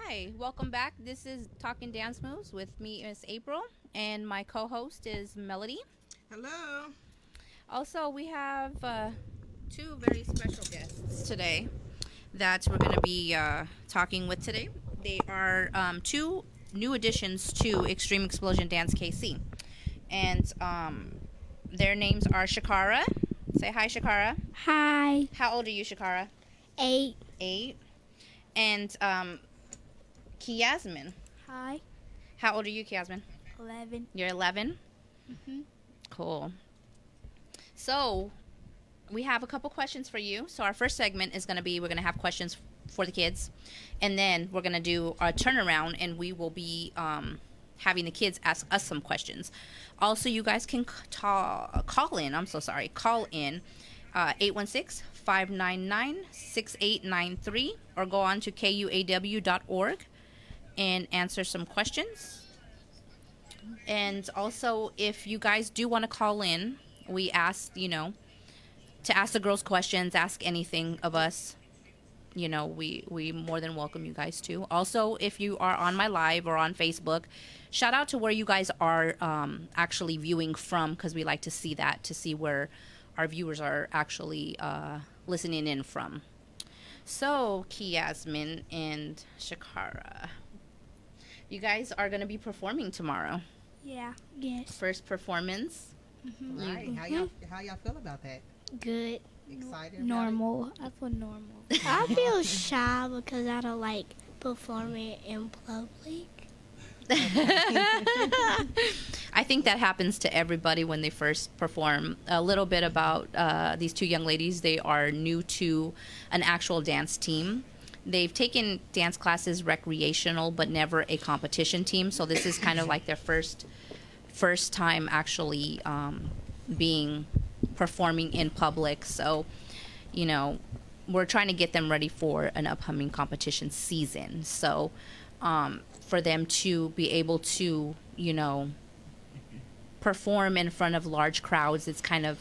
Hi, welcome back. This is Talking Dance Moves with me, Miss April, and my co-host is Melody. Hello. Also, we have two very special guests today that we're going to be talking with today. They are two new additions to Extreme Explosion Dance KC, and their names are Shakara. Say hi, Shakara. Hi. How old are you, Shakara? 8. 8. And Kiasmin. Hi. How old are you, Kiasmin? 11. You're 11? Mm-hmm. Cool. So, we have a couple questions for you. So, our first segment is going to be we're going to have questions for the kids. And then we're going to do a turnaround and we will be having the kids ask us some questions. Also, you guys can call in. Call in 816-599-6893 or go on to kuaw.org and answer some questions. And also, if you guys do want to call in, we ask, to ask the girls questions, ask anything of us. We more than welcome you guys to. Also, if you are on my live or on Facebook, shout out to where you guys are actually viewing from, because we like to see that, to see where our viewers are actually listening in from. So, Kiasmin and Shakara, you guys are going to be performing tomorrow. Yeah. Yes. First performance. Mm-hmm. Right. How y'all feel about that? Good. Excited? Normal. I feel normal. I feel shy because I don't like performing in public. I think that happens to everybody when they first perform. A little bit about these two young ladies. They are new to an actual dance team. They've taken dance classes recreational, but never a competition team. So this is kind of like their first time actually performing in public. So, we're trying to get them ready for an upcoming competition season. So, for them to be able to, perform in front of large crowds, it's kind of,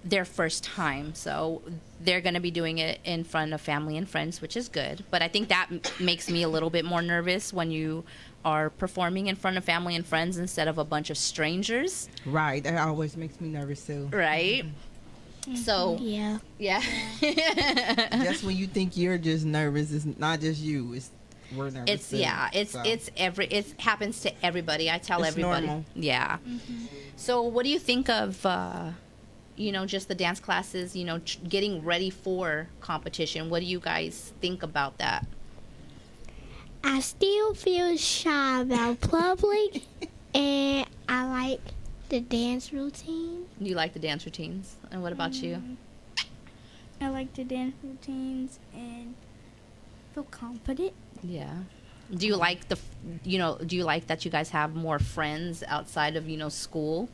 their first time. So they're going to be doing it in front of family and friends, which is good. But I think that makes me a little bit more nervous when you are performing in front of family and friends instead of a bunch of strangers. Right. That always makes me nervous too. Right. So Yeah. Just when you think you're just nervous, it's not just you. We're nervous. Too, it happens to everybody. I tell it's everybody. Normal. Yeah. Mm-hmm. So what do you think of just the dance classes, getting ready for competition? What do you guys think about that? I still feel shy about public, and I like the dance routine. You like the dance routines? And what about you? I like the dance routines and feel confident. Yeah. Do you like do you like that you guys have more friends outside of, school?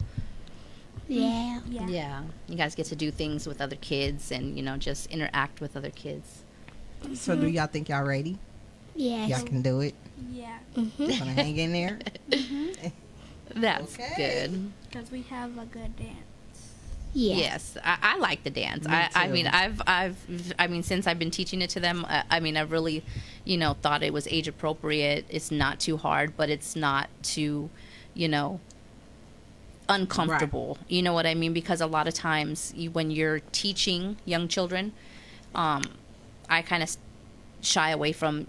Yeah. Yeah. You guys get to do things with other kids and, just interact with other kids. So do y'all think y'all ready? Yes. Y'all can do it? Yeah. Gonna hang in there? That's Okay. good. Because we have a good dance. Yes, I like the dance. I mean, since I've been teaching it to them, I've really, thought it was age appropriate. It's not too hard, but it's not too, uncomfortable. Right. You know what I mean? Because a lot of times when you're teaching young children, I kind of shy away from,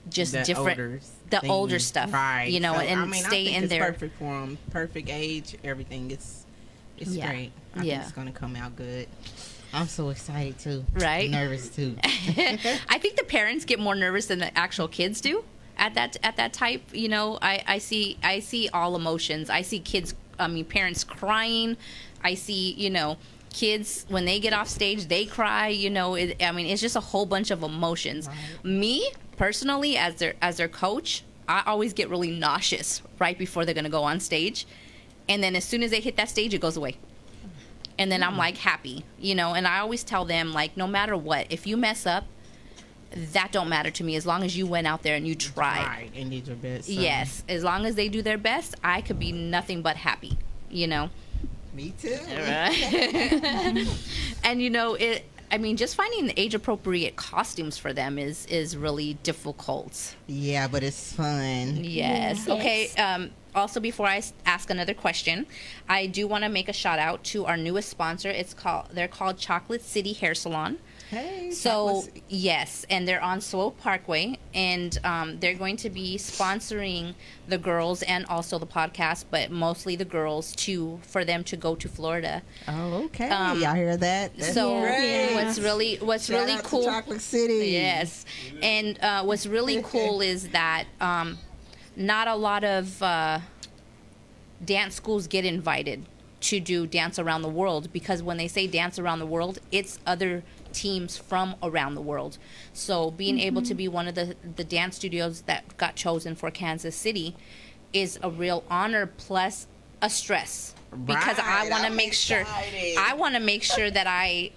just the different older stuff, right? And stay in there. Perfect for them, perfect age, everything. It's great. I think it's gonna come out good. I'm so excited too. Right? I'm nervous too. I think the parents get more nervous than the actual kids do at that type. I see all emotions. I see parents crying. I see kids when they get off stage they cry. It's just a whole bunch of emotions. Right. Me personally, as their coach, I always get really nauseous right before they're gonna go on stage. And then as soon as they hit that stage, it goes away. And then I'm like happy, and I always tell them, like, no matter what, if you mess up, that don't matter to me as long as you went out there and you tried. Right, and did your best. So. Yes, as long as they do their best, I could be nothing but happy, Me too. Right. And I mean, just finding the age appropriate costumes for them is really difficult. Yeah, but it's fun. Yes. Yeah. Okay. Yes. Also, before I ask another question, I do want to make a shout out to our newest sponsor. They're called Chocolate City Hair Salon. Hey, So yes, and they're on Swope Parkway, and they're going to be sponsoring the girls and also the podcast, but mostly the girls for them to go to Florida. Oh, okay. Y'all hear that? That's So great. what's really Shout out to cool? Chocolate City. Yes, and what's really cool is that not a lot of dance schools get invited to do Dance Around the World, because when they say Dance Around the World, it's other teams from around the world. So being able to be one of the dance studios that got chosen for Kansas City is a real honor, plus a stress, because I want to make sure that I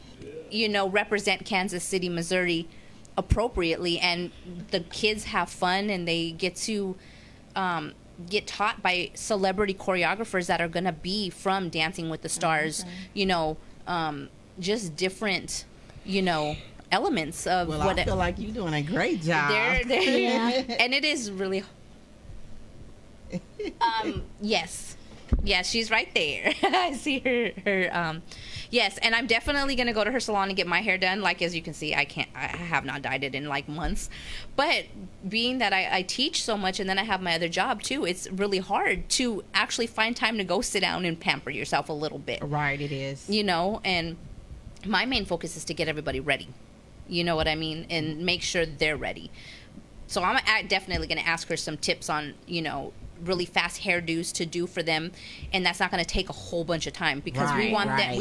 represent Kansas City, Missouri appropriately, and the kids have fun and they get to get taught by celebrity choreographers that are going to be from Dancing with the Stars. Just different elements of Well, I feel like you're doing a great job. Yeah. And it is really yes, she's right there. I see her yes, and I'm definitely gonna go to her salon and get my hair done. Like, as you can see, I have not dyed it in like months, but being that I teach so much and then I have my other job too, it's really hard to actually find time to go sit down and pamper yourself a little bit. Right, it is. And my main focus is to get everybody ready. You know what I mean? And make sure they're ready. So I'm definitely going to ask her some tips on, really fast hairdos to do for them. And that's not going to take a whole bunch of time, because we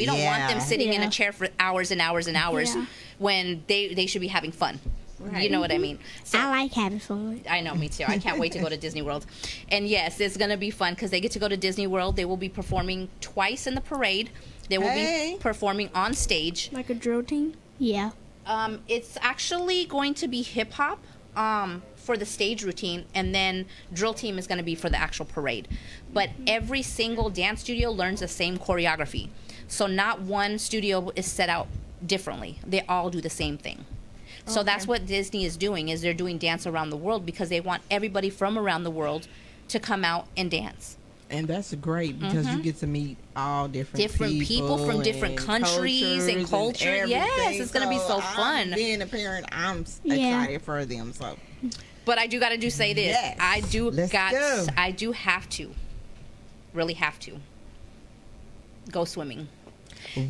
don't want them sitting in a chair for hours and hours and hours when they should be having fun. Right. You know what I mean? So, I like having fun. I know, me too. I can't wait to go to Disney World. And yes, it's going to be fun because they get to go to Disney World. They will be performing twice in the parade. They will be performing on stage. Like a drill team? Yeah. It's actually going to be hip hop for the stage routine, and then drill team is going to be for the actual parade. But every single dance studio learns the same choreography. So not one studio is set out differently. They all do the same thing. So that's what Disney is doing, is they're doing Dance Around the World, because they want everybody from around the world to come out and dance. And that's great, because you get to meet all different people from different countries and cultures. Yes, it's going to be so fun. Being a parent, I'm excited for them. So, but I do got to say this. Yes. I do have to, really have to, go swimming.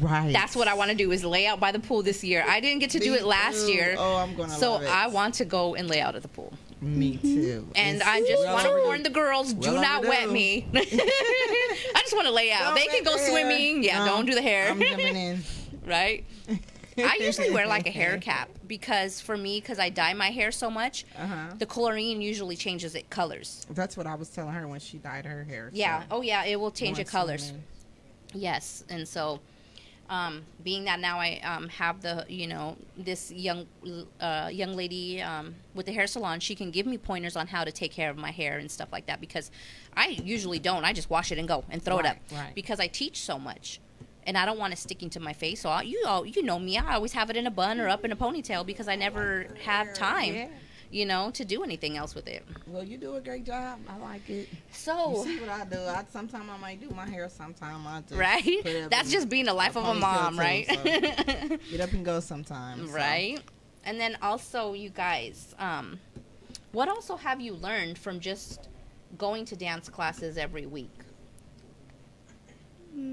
Right. That's what I want to do, is lay out by the pool this year. I didn't get to do it last year. Oh, I'm going to So love it. I want to go and lay out at the pool. Me too. And I just want to warn the girls, do not wet me. I just want to lay out. They can go swimming. Yeah, don't do the hair. I'm jumping in. Right? I usually wear like a hair cap, because I dye my hair so much, the chlorine usually changes it colors. That's what I was telling her when she dyed her hair. Yeah. So. Oh, yeah. It will change the colors. Swimming. Yes. And so, being that now I have the this young lady with the hair salon, she can give me pointers on how to take care of my hair and stuff like that, because I usually don't. I just wash it and go and throw it up, because I teach so much and I don't want it sticking to my face. So you know me, I always have it in a bun or up in a ponytail, because I never have time to do anything else with it. Well, you do a great job. I like it. So you see what I do. Sometimes I might do my hair. Sometimes I just right. Put it That's just being the life of a mom, right? So get up and go sometimes. Right. So. And then also, you guys, what also have you learned from just going to dance classes every week?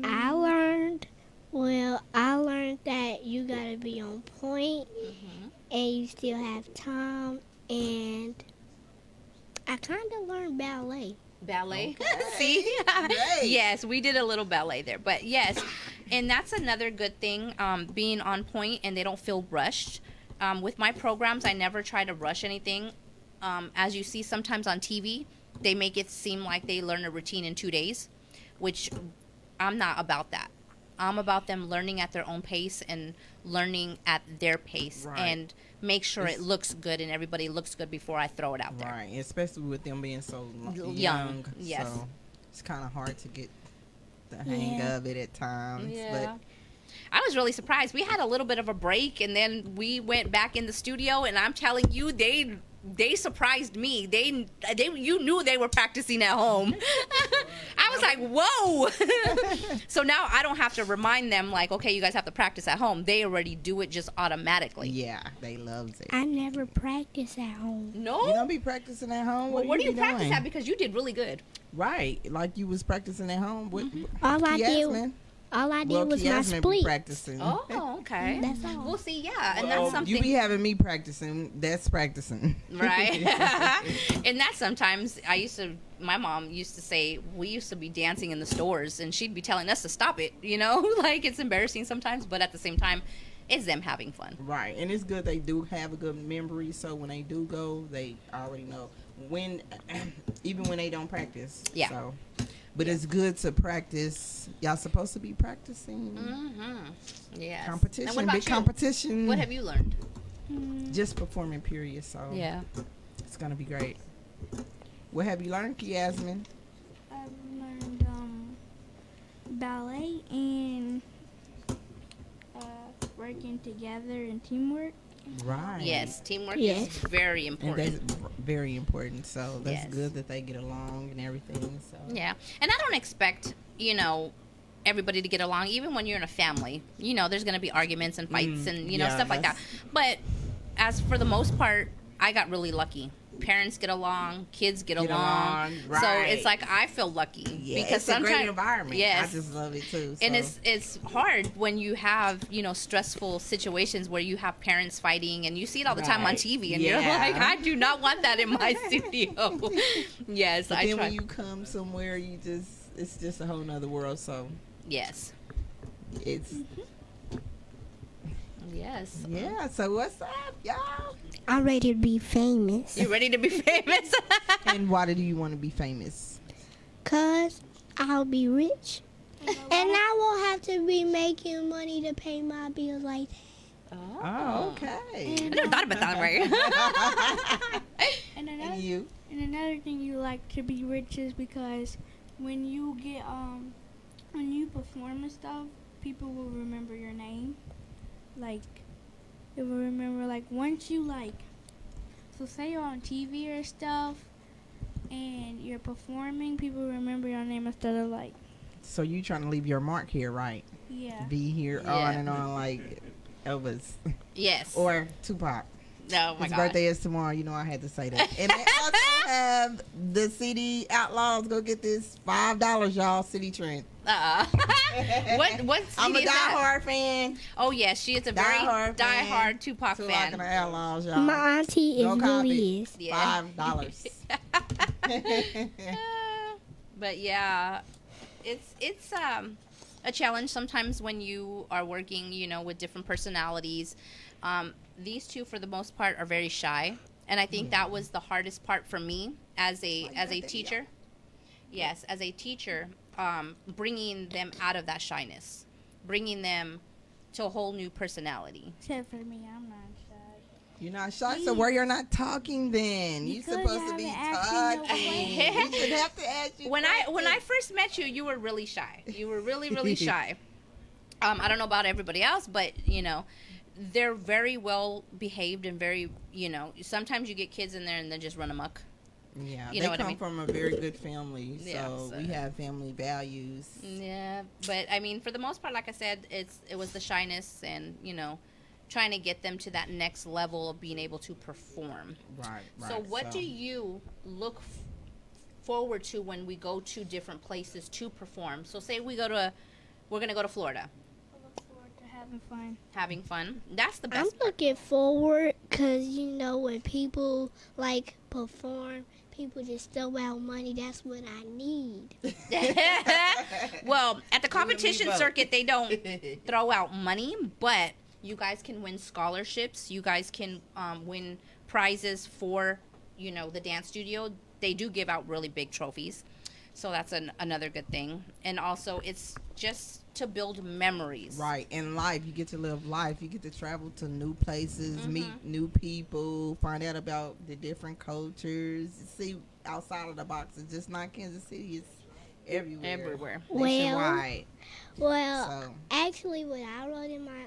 I learned that you gotta be on point, and you still have time. And I kind of learned ballet. Ballet? Okay. See? Great. Yes, we did a little ballet there. But yes, and that's another good thing, being on point and they don't feel rushed. With my programs, I never try to rush anything. As you see sometimes on TV, they make it seem like they learn a routine in 2 days, which I'm not about that. I'm about them learning at their own pace and learning at their pace, and make sure it looks good and everybody looks good before I throw it out there. Right, especially with them being so young. Yes. So it's kind of hard to get the hang of it at times. Yeah. I was really surprised. We had a little bit of a break, and then we went back in the studio, and I'm telling you, they surprised me. They you knew they were practicing at home. I was like, whoa. So now I don't have to remind them, like, okay, you guys have to practice at home. They already do it just automatically. Yeah, they loves it. I never practice at home. No? You don't be practicing at home? Well, what do you be practice doing? at? Because you did really good. Right, like you was practicing at home. All I Kiasmin? did was my Kiasmin be split. practicing. Oh, okay. That's all. We'll see, yeah. And that's something. You be having me practicing. That's practicing. Right. And that sometimes my mom used to say, we used to be dancing in the stores, and she'd be telling us to stop it, you know? Like, it's embarrassing sometimes, but at the same time, it's them having fun. Right, and it's good they do have a good memory, so when they do go, they already know when, even when they don't practice. Yeah. So, but it's good to practice. Y'all supposed to be practicing. Mm-hmm. Yes. Competition, And what about big you? competition. What have you learned? Just performing, period. So Yeah. it's gonna be great. What have you learned, Kiasmin? I've learned ballet and working together and teamwork. Right. Yes, teamwork Yes. is very And important. that's very important. So that's Yes. good that they get along and everything. So Yeah. And I don't expect, everybody to get along, even when you're in a family. There's going to be arguments and fights and, yeah, stuff like that. But as for the most part, I got really lucky. Parents get along, kids get along. So right. it's like I feel lucky. Yeah, because it's a great environment. Yes. I just love it too. And so. it's hard when you have, stressful situations where you have parents fighting, and you see it all the time on Right. TV, and Yeah. you're like, I do not want that in my studio. Yes, But I then try. when you come somewhere, it's just a whole nother world. So Yes. it's Yes. yeah. So what's up, y'all? I'm ready to be famous. You ready to be famous? And why do you want to be famous? 'Cause I'll be rich. And I won't have to be making money to pay my bills like that. Oh, okay. I never thought about that way. And And you? another thing you like to be rich is because when you get when you perform and stuff, people will remember your name. Like they will remember once you so say you're on TV or stuff and you're performing, people remember your name instead of So you trying to leave your mark here, right? yeah. Be here Yeah. on and on like Elvis Yes. or Tupac. Oh my His God. birthday is tomorrow. You know I had to say that. And they also have the City Outlaws. Go get this $5, y'all. City Trend. What I'm CD a is that? diehard fan. Oh yes, she is a very Diehard fan. diehard Tupac Tupac and the fan. Outlaws, y'all. My auntie Go is copy. really is. Yeah. $5. But yeah, it's a challenge sometimes when you are working, with different personalities. These two, for the most part, are very shy, and I think that was the hardest part for me as a teacher. Yes, as a teacher, bringing them out of that shyness, bringing them to a whole new personality. Except for me, I'm not shy. You're not shy, so where you're not talking then? You're Because supposed you to be haven't asked me no talking. We should have to ask you. When I first met you, you were really shy. You were really, really shy. I don't know about everybody else, but they're very well behaved and very, sometimes you get kids in there and they just run amok. Yeah, You they know what I come mean? from a very good family, so, Yeah, so- we have family values. Yeah, but I mean, for the most part, like I said, it was the shyness and, trying to get them to that next level of being able to perform. Right. So what do you look forward to when we go to different places to perform? So say we're going to go to Florida. I look forward to having fun. Having fun. That's the I'm best part. looking forward because, when people, perform, people just throw out money. That's what I need. Well, at the You and me competition both. circuit, they don't throw out money, but you guys can win scholarships. You guys can win prizes for, the dance studio. They do give out really big trophies. So that's another good thing. And also, it's just to build memories. Right. In life, you get to live life. You get to travel to new places, meet new people, find out about the different cultures, see outside of the box. It's just not Kansas City. everywhere. Well, Nationwide. Well, So actually, what I wrote in my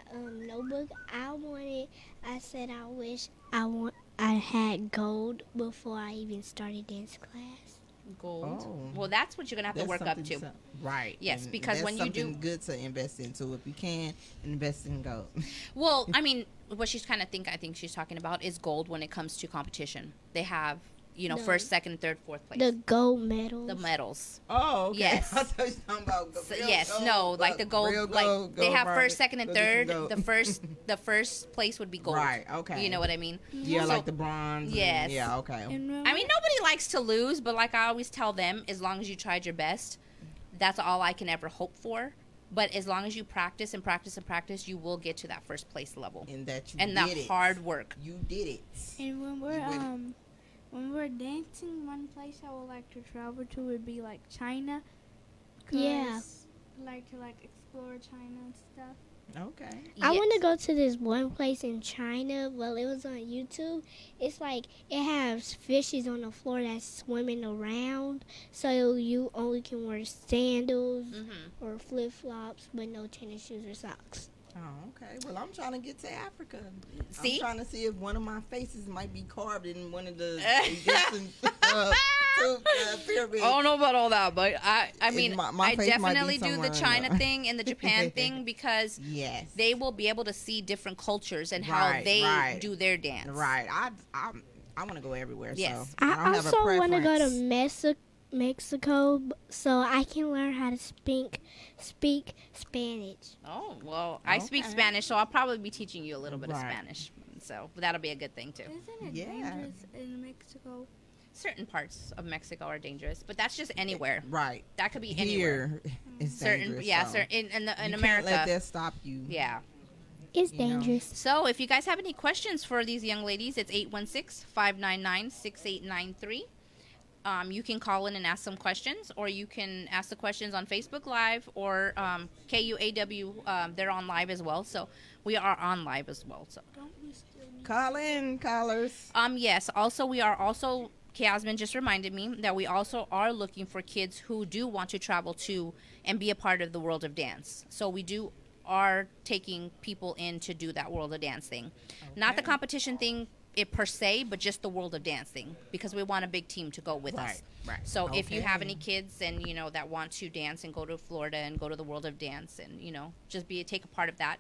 notebook, I said I wish I had gold before I even started dance class. Gold. Oh. Well, that's what you're gonna have to that's work up something to. right. Yes, And because that's when you do, something good to invest into. If you can invest in gold. well, I mean, what she's kind of I think she's talking about is gold when it comes to competition. They have, No. first, second, third, fourth place. The gold medals. The medals. Oh, okay. Yes. I thought you were talking about So, real yes, gold, no, like the gold, real like gold, they have gold first, bar. second, and Go get some third. gold. The first place would be gold. Right. Okay. You know what I mean? Yeah, So- like the bronze. Yes. And, yeah. Okay. And I mean, nobody likes to lose, but like I always tell them, as long as you tried your best, that's all I can ever hope for. But as long as you practice and practice and practice, you will get to that first place level. And that you And did the it. hard work. You did it. And when You win. we're dancing, one place I would like to travel to would be like China. 'Cause Yeah. I like to explore China and stuff. Okay. I want to Yes. go to this one place in China. Well, it was on YouTube. It's like it has fishes on the floor that's swimming around. So you only can wear sandals Mhm. or flip flops, but no tennis shoes or socks. Oh, okay. Well, I'm trying to get to Africa. See? I'm trying to see if one of my faces might be carved in one of the Egyptian pyramids. I don't know about all that, but I mean, my I face might be definitely do the somewhere in China there. thing and the Japan thing because Yes. they will be able to see different cultures and how Right, they right. do their dance. Right. I want to go everywhere. Yes. So I don't have a also want to go to preference. Mexico so I can learn how to speak Spanish. Oh, well, I speak Okay. Spanish, so I'll probably be teaching you a little bit of Right. Spanish. So that'll be a good thing, too. Isn't it Yeah. dangerous in Mexico? Certain parts of Mexico are dangerous, but that's just anywhere. Right. That could be anywhere. Here, it's Certain, dangerous, yeah, so certain in you America. can't let that stop you. Yeah. It's You know. dangerous. So if you guys have any questions for these young ladies, it's 816-599-6893. You can call in and ask some questions, or you can ask the questions on Facebook Live or KUAW. They're on live as well, so we are on live as well. So Don't we still need Call in, callers. yes. Also, we are also. Kiasmin just reminded me that we also are looking for kids who do want to travel to and be a part of the world of dance. So we are taking people in to do that world of dance thing, not the Okay. competition thing per se, but just the world of dance thing, because we want a big team to go with us. Right. So if you have Okay. any kids and that want to dance and go to Florida and go to the world of dance and just take a part of that,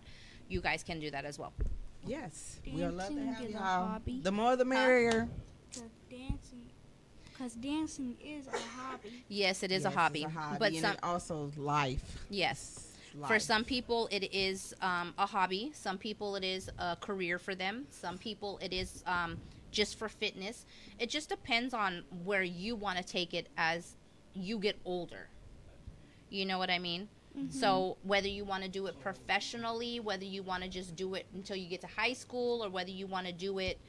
you guys can do that as well. Yes. We would love to Dancing have is a y'all. hobby. The more the merrier. Because dancing is a hobby. Yes, it is Yes, a hobby, it's a hobby, but and some it also life. yes. For Life. some people, it is a hobby. Some people, it is a career for them. Some people, it is just for fitness. It just depends on where you want to take it as you get older. You know what I mean? So whether you want to do it professionally, whether you want to just do it until you get to high school, or whether you want to do it,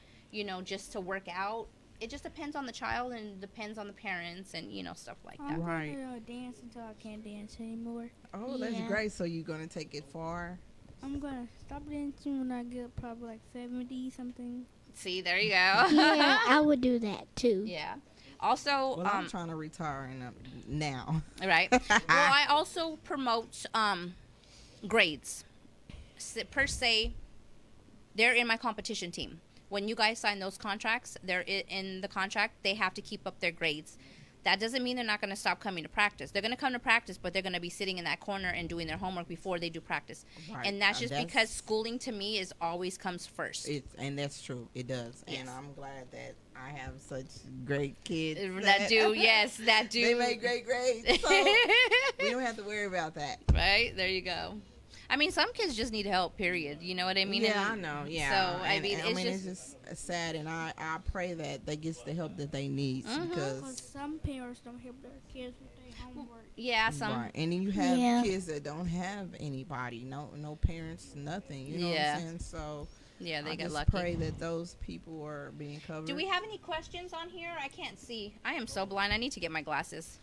just to work out, it just depends on the child and depends on the parents and stuff like that. I'm Right. gonna dance until I can't dance anymore. Oh, that's Yeah. great. So you're gonna take it far. I'm gonna stop dancing when I get probably like 70 something. See, there you go. Yeah, I would do that too. Yeah. Also, Well, I'm trying to retire now. right. Well, I also promote grades. Per se, they're in my competition team. When you guys sign those contracts, they're in the contract. They have to keep up their grades. That doesn't mean they're not going to stop coming to practice. They're going to come to practice, but they're going to be sitting in that corner and doing their homework before they do practice. Right. And that's just That's- because schooling to me is always comes first. And that's true. It does. Yes. And I'm glad that I have such great kids that do, yes, that do. They make great grades. So we don't have to worry about that. Right? There you go. I mean, some kids just need help, period. You know what I mean? Yeah, I And know. Yeah. So, I mean, it's just sad, and I pray that they get the help that they need Mhm. Because because some parents don't help their kids with their homework. yeah, some. right. And then you have Yeah. kids that don't have anybody, no parents, nothing. You know Yeah. what I'm saying? So Yeah, they I get just lucky. pray that those people are being covered. Do we have any questions on here? I can't see. I am so blind. I need to get my glasses.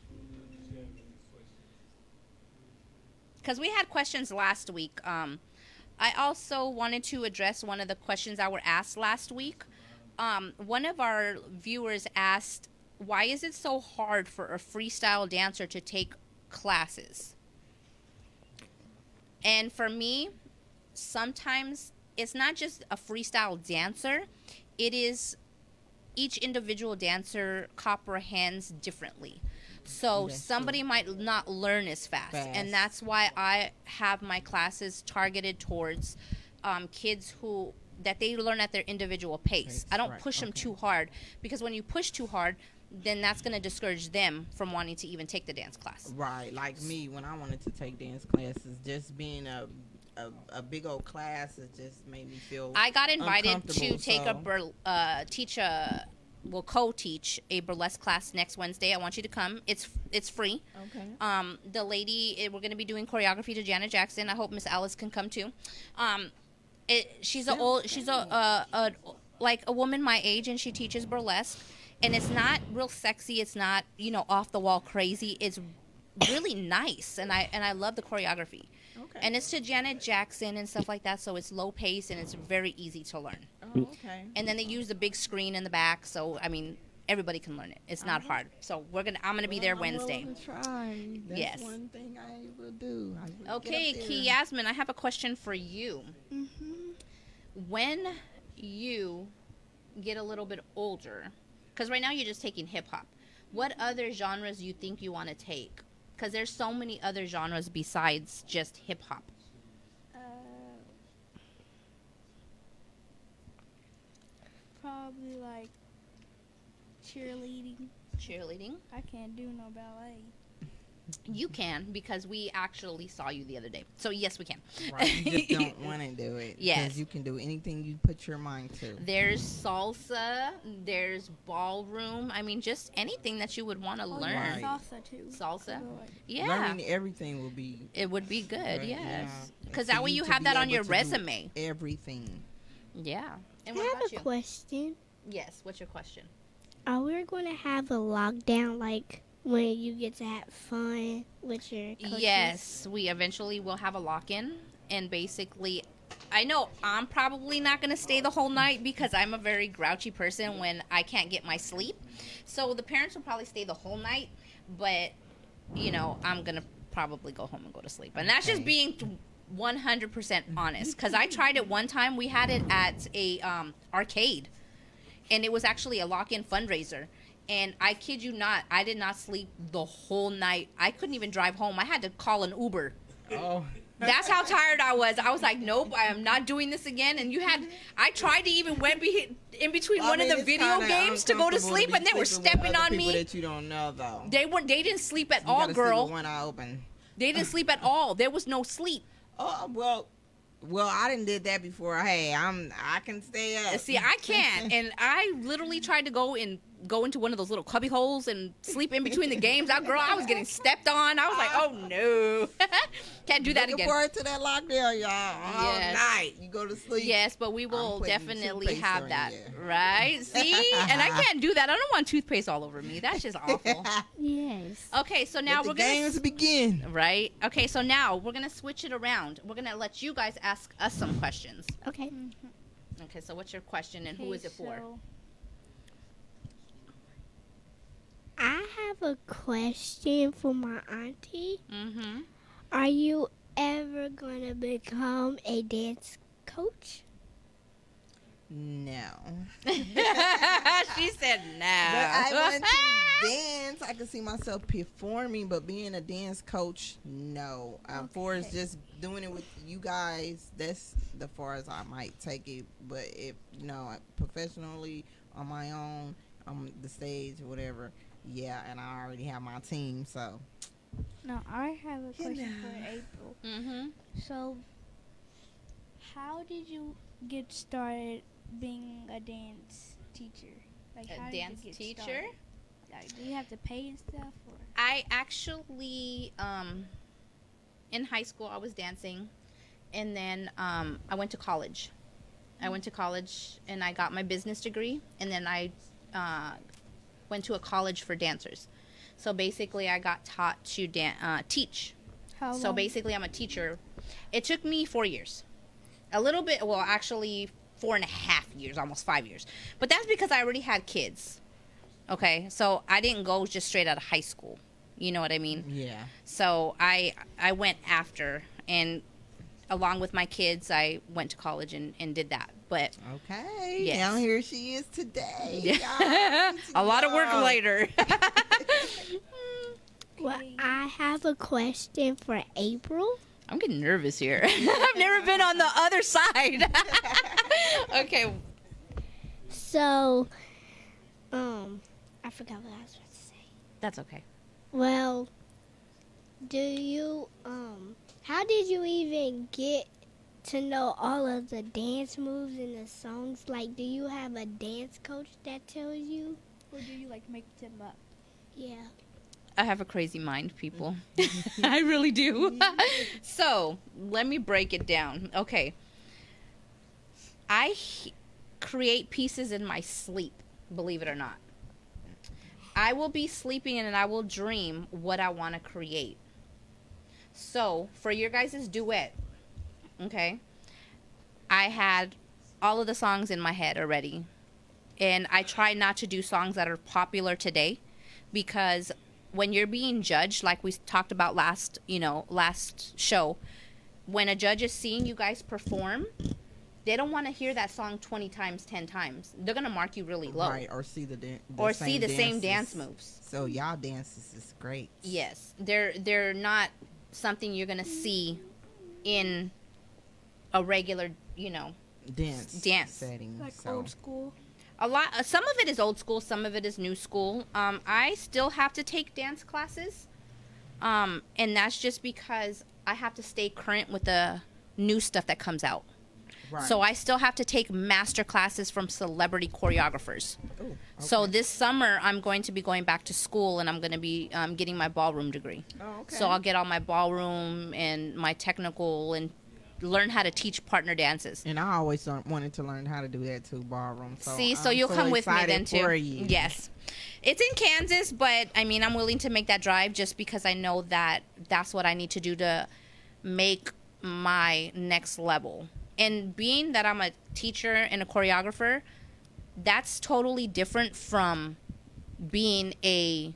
Because we had questions last week. I also wanted to address one of the questions that were asked last week. One of our viewers asked, why is it so hard for a freestyle dancer to take classes. And for me, sometimes it's not just a freestyle dancer. It is each individual dancer comprehends differently. So That's somebody true. might not learn as fast. And that's why I have my classes targeted towards kids who that they learn at their individual pace. I don't Right, push them okay. too hard, because when you push too hard, then that's going to discourage them from wanting to even take the dance class. Right, like me when I wanted to take dance classes, just being a big old class, it just made me feel. I got invited to uncomfortable, take co-teach a burlesque class next Wednesday. I want you to come. It's free. Okay. The lady, we're going to be doing choreography to Janet Jackson. I hope Miss Alice can come too. She's like a woman my age, and she teaches burlesque, and it's not real sexy. It's not off the wall crazy. It's really nice, and I love the choreography. Okay. And it's to Janet Jackson and stuff like that, so it's low pace and it's very easy to learn. Oh, okay. And then they use the big screen in the back, so I mean everybody can learn it. It's not hard. So I'm gonna be there Wednesday. I'm willing to try. That's Yes. one thing I will do. I will Okay, get up there. Key Yasmin, I have a question for you. Mm-hmm. When you get a little bit older, because right now you're just taking hip hop, what other genres you think you want to take? Because there's so many other genres besides just hip hop. Probably like cheerleading. Cheerleading? I can't do no ballet. You can, because we actually saw you the other day. So yes, we can. Right, you just don't want to do it. Yes. Because you can do anything you put your mind to. There's salsa, there's ballroom. I mean, just anything that you would want to learn. Right. Salsa too. Salsa? Good. Yeah. Learning everything will be It would be good, good, yes. yeah. Because For that way you to have be that on able your to do resume. everything. Yeah. And I what have about a you? question. Yes, what's your question? Are we going to have a lockdown, like when you get to have fun with your coaches? Yes, we eventually will have a lock-in. And basically, I know I'm probably not going to stay the whole night because I'm a very grouchy person when I can't get my sleep. So the parents will probably stay the whole night. But, I'm going to probably go home and go to sleep. And that's just Okay. being 100% honest. Because I tried it one time. We had it at a arcade. And it was actually a lock-in fundraiser. And I kid you not, I did not sleep the whole night. I couldn't even drive home. I had to call an Uber. Oh. That's how tired I was. I was like, nope, I am not doing this again. And I tried to even went in between one of the video games to go to sleep, and they were stepping on people me. that you don't know, though. They didn't sleep at You all, gotta sleep girl. with one eye open. They didn't sleep at all. There was no sleep. Oh, well, I didn't did that before. Hey, I can stay up. See, I can't. And I literally tried to go into one of those little cubby holes and sleep in between the games. I was getting stepped on. I was like, oh no. Can't do that Looking again. forward to that lockdown, y'all. All Yes. night. You go to sleep. Yes, but we will putting definitely toothpaste have on that. you. Right? See? And I can't do that. I don't want toothpaste all over me. That's just awful. Yes. Okay, so now Let the we're going games to... begin. Right? Okay, so now we're going to switch it around. We're going to let you guys ask us some questions. Okay. Okay, so what's your question and who is it for? I have a question for my auntie. Mm-hmm. Are you ever going to become a dance coach? No. She said no. But I want to dance. I can see myself performing, but being a dance coach, no. For as just doing it with you guys, that's the far as I might take it. But if professionally on my own, on the stage or whatever, yeah. And I already have my team, so. Now I have a question for April. Mm-hmm. So, how did you get started being a dance teacher? Like, how A did you dance get teacher? started? Like, do you have to pay and stuff? Or? I actually, in high school, I was dancing. And then I went to college. And I got my business degree. And then I went to a college for dancers. So basically, I got taught to teach. How So long? basically, I'm a teacher. It took me 4 years. A little bit, well, actually 4.5 years, almost 5 years. But that's because I already had kids. Okay, so I didn't go just straight out of high school. You know what I mean? Yeah. So I went after, and along with my kids, I went to college and did that. But Okay. Yes. Now here she is today. yeah. A lot of work later. Well, I have a question for April. I'm getting nervous here. I've never been on the other side. Okay. So, I forgot what I was about to say. That's okay. Well, do you, how did you even get to know all of the dance moves and the songs? Like, do you have a dance coach that tells you? Or do you like make them up? Yeah. I have a crazy mind, people. I really do. So, let me break it down. Okay. I create pieces in my sleep, believe it or not. I will be sleeping and I will dream what I want to create. So, for your guys' duet, okay, I had all of the songs in my head already. And I try not to do songs that are popular today, because when you're being judged, like we talked about last show, when a judge is seeing you guys perform, they don't want to hear that song 20 times, 10 times. They're going to mark you really low. Right, or see the same dance moves. So y'all dances is great. Yes. They're not something you're going to see in a regular, dance setting. Like so. old school. Some of it is old school, some of it is new school. I still have to take dance classes, and that's just because I have to stay current with the new stuff that comes out. Right. So I still have to take master classes from celebrity choreographers. Ooh, okay. So this summer I'm going to be going back to school, and I'm going to be getting my ballroom degree. Oh, okay. So I'll get all my ballroom and my technical and learn how to teach partner dances. And I always wanted to learn how to do that too, ballroom. So So you'll come with me then too. For you. Yes. It's in Kansas, but I mean, I'm willing to make that drive just because I know that that's what I need to do to make my next level. And being that I'm a teacher and a choreographer, that's totally different from being a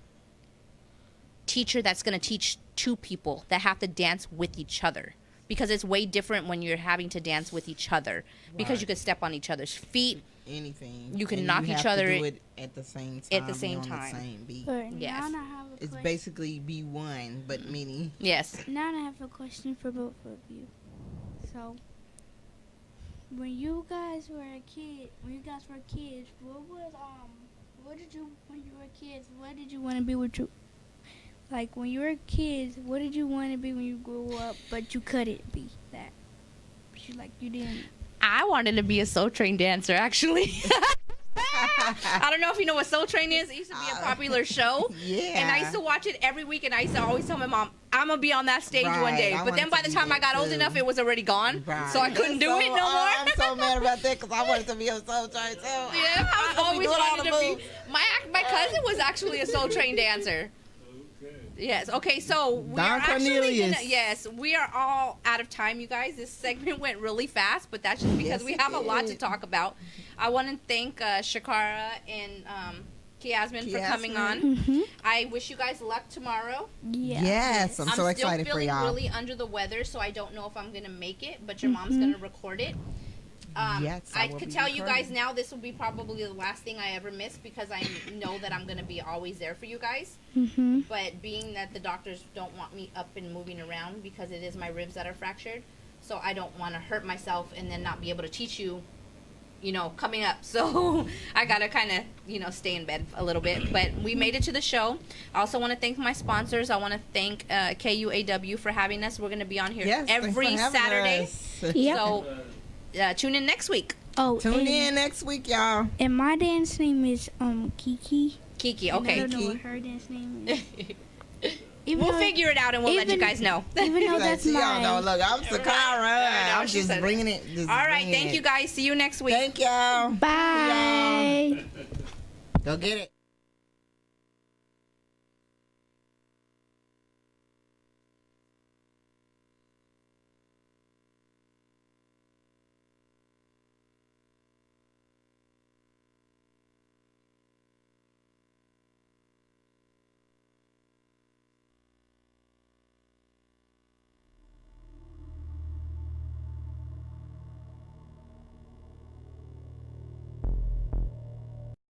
teacher that's going to teach two people that have to dance with each other. Because it's way different when you're having to dance with each other. Because you could step on each other's feet. Anything. You can and knock you each have other to do it at the same time. at the same on time. The same beat. But Yes. now I have a It's question. basically be one, but many. Yes. Now I have a question for both of you. So, when you guys were kids, what did you when you were kids? What did you want to be with you? Like when you were kids, what did you want to be when you grew up, but you couldn't be that? You didn't. I wanted to be a Soul Train dancer, actually. I don't know if you know what Soul Train is. It used to be a popular show. Yeah. And I used to watch it every week, and I used to always tell my mom, I'm going to be on that stage one Right, day. I But then wanted by to the be time I that got old too. enough, it was already gone. Right. So I couldn't do it no more. I'm so mad about that because I wanted to be a Soul Train too. Yeah, I always wanted to be. My cousin was actually a Soul Train dancer. Yes. Okay. So we Don are actually Cornelius. we are all out of time, you guys. This segment went really fast, but that's just because Yes, we it have a lot to did. talk about. I want to thank Shakara and Kiasmin for coming on. Mm-hmm. I wish you guys luck tomorrow. Yeah. Yes, I'm so excited still for feeling y'all. really under the weather, so I don't know if I'm gonna make it. But your mom's gonna record it. Yes, I will could be tell you guys recording. now this will be probably the last thing I ever miss because I know that I'm gonna be always there for you guys. Mm-hmm. But being that the doctors don't want me up and moving around because it is my ribs that are fractured, so I don't want to hurt myself and then not be able to teach you, coming up. So I gotta kind of, stay in bed a little bit. But we made it to the show. I also want to thank my sponsors. I want to thank KUAW for having us. We're gonna be on here Yes, thanks every for having Saturday. us. Yep. So tune in next week. Oh, Tune in next week, y'all. And my dance name is Kiki. Kiki, And I okay. don't know Kiki. what her dance name is. Even We'll though- figure it out and we'll let you even- guys know. Even though Like, that's see, y'all know, my. look, I'm Sakara. I know, I'm she just said bringing it. All right, thank you guys. See you next week. Thank y'all. Bye. Go get it.